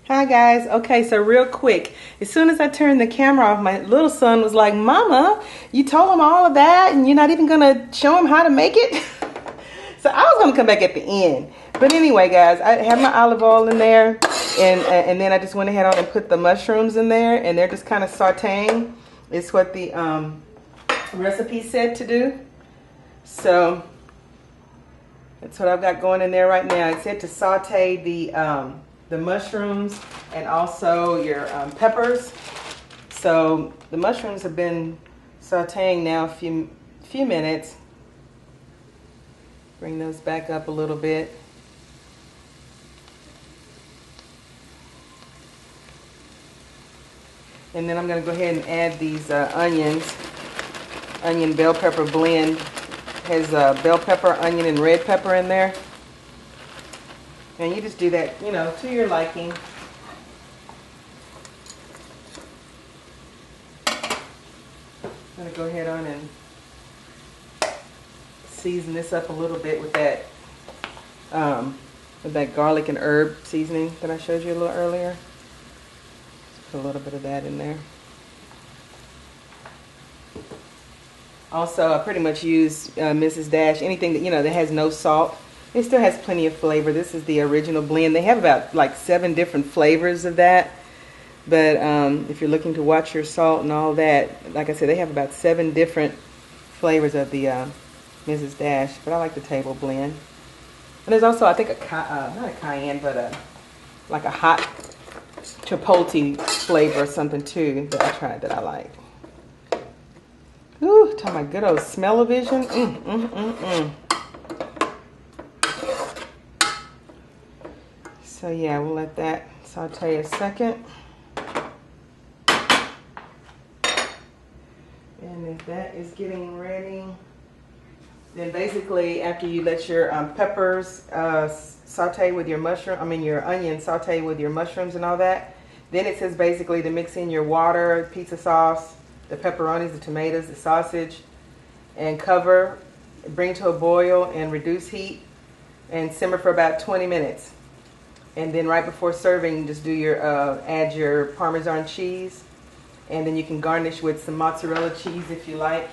Hi guys. Okay, so real quick, as soon as I turned the camera off, my little son was like, "Mama, you told him all of that, and you're not even gonna show him how to make it." So I was gonna come back at the end, but anyway, guys, I have my olive oil in there, and then I just went ahead on and put the mushrooms in there, and they're just kind of sautéing. It's what the recipe said to do. So that's what I've got going in there right now. It said to saute the mushrooms and also your peppers. So the mushrooms have been sauteing now a few minutes. Bring those back up a little bit. And then I'm going to go ahead and add these onions. Onion bell pepper blend. Has bell pepper, onion, and red pepper in there. And you just do that, you know, to your liking. I'm going to go ahead on and season this up a little bit with that garlic and herb seasoning that I showed you a little earlier. Just put a little bit of that in there. Also, I pretty much use Mrs. Dash, anything that, you know, that has no salt. It still has plenty of flavor. This is the original blend. They have about like 7 different flavors of that. But if you're looking to watch your salt and all that, like I said, they have about 7 different flavors of the Mrs. Dash. But I like the table blend. And there's also, I think, not a cayenne, but like a hot chipotle flavor or something too that I tried that I like. Ooh, talking about good old smell-o-vision. So yeah, we'll let that saute a second. And if that is getting ready, then basically after you let your peppers saute with your your onions saute with your mushrooms and all that, then it says basically to mix in your water, pizza sauce, the pepperonis, the tomatoes, the sausage, and cover, bring to a boil and reduce heat and simmer for about 20 minutes. And then right before serving, just do your add your Parmesan cheese, and then you can garnish with some mozzarella cheese if you like.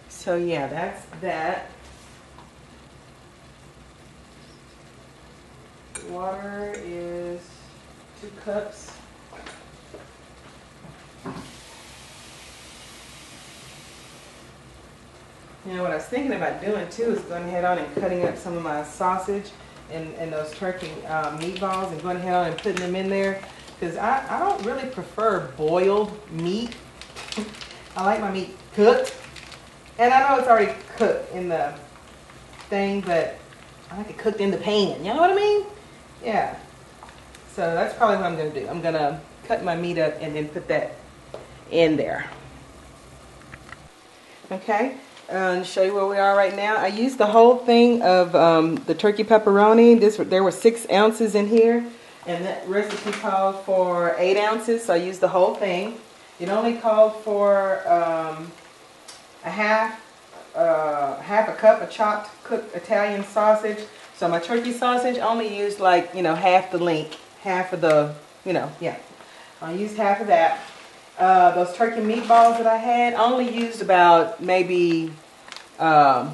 So yeah, that's that. Water is 2 cups. You know, what I was thinking about doing too is going ahead on and cutting up some of my sausage and those turkey meatballs and going ahead on and putting them in there, because I don't really prefer boiled meat. I like my meat cooked, and I know it's already cooked in the thing, but I like it cooked in the pan. You know what I mean? Yeah. So that's probably what I'm going to do. I'm going to cut my meat up and then put that in there. Okay. Show you where we are right now. I used the whole thing of the turkey pepperoni. There were 6 ounces in here, and that recipe called for 8 ounces, so I used the whole thing. It only called for a half a cup of chopped cooked Italian sausage. So my turkey sausage only used like, you know, half the length, half of the, you know, yeah. I used half of that. Those turkey meatballs that I had, I only used about maybe 4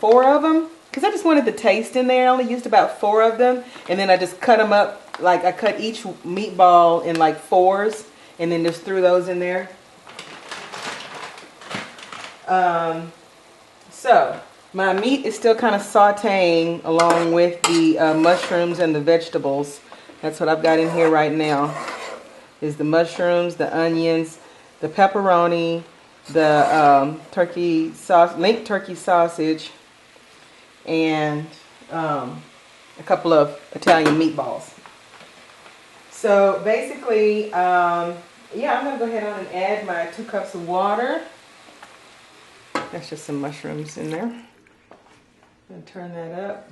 of them, because I just wanted the taste in there. I only used about 4 of them, and then I just cut them up, like I cut each meatball in like 4s, and then just threw those in there. So my meat is still kind of sauteing along with the mushrooms and the vegetables. That's what I've got in here right now. Is the mushrooms, the onions, the pepperoni, the turkey sauce, linked turkey sausage, and a couple of Italian meatballs. So basically, yeah, I'm going to go ahead on and add my 2 cups of water. That's just some mushrooms in there. I'm going to turn that up.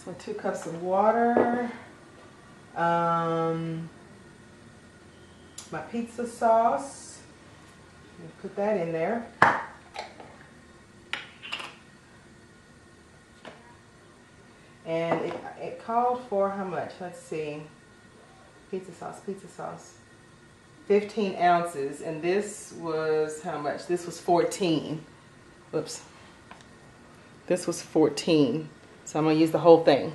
So 2 cups of water. my pizza sauce. Put that in there. And it called for how much? Let's see. Pizza sauce. 15 ounces. And this was how much? This was 14. Whoops. This was 14. So I'm going to use the whole thing.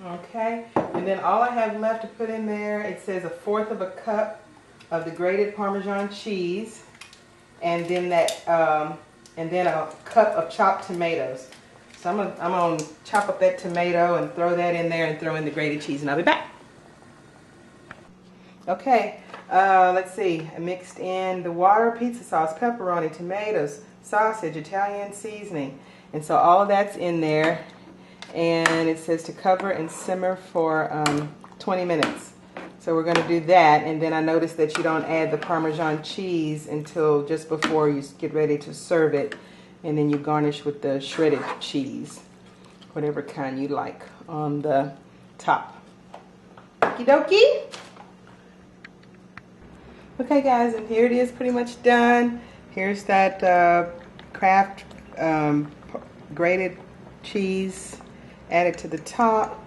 Okay, and then all I have left to put in there, it says 1/4 of a cup of the grated Parmesan cheese, and then a cup of chopped tomatoes. So I'm gonna chop up that tomato and throw that in there and throw in the grated cheese, and I'll be back. Okay, let's see. I mixed in the water, pizza sauce, pepperoni, tomatoes, sausage, Italian seasoning, and so all of that's in there. And it says to cover and simmer for 20 minutes. So we're going to do that, and then I noticed that you don't add the Parmesan cheese until just before you get ready to serve it, and then you garnish with the shredded cheese, whatever kind you like, on the top. Okie dokie. Okay guys, and here it is, pretty much done. Here's that Kraft grated cheese. Add it to the top,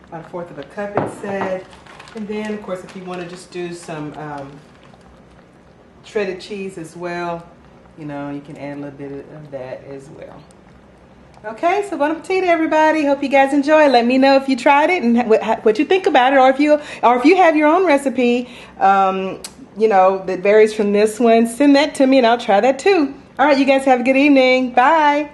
about 1/4 of a cup it said. And then of course if you want to just do some shredded cheese as well, you know, you can add a little bit of that as well. Okay, so bon appetit everybody. Hope you guys enjoy. Let me know if you tried it and what you think about it, or if you have your own recipe, you know, that varies from this one. Send that to me and I'll try that too. All right, you guys have a good evening. Bye.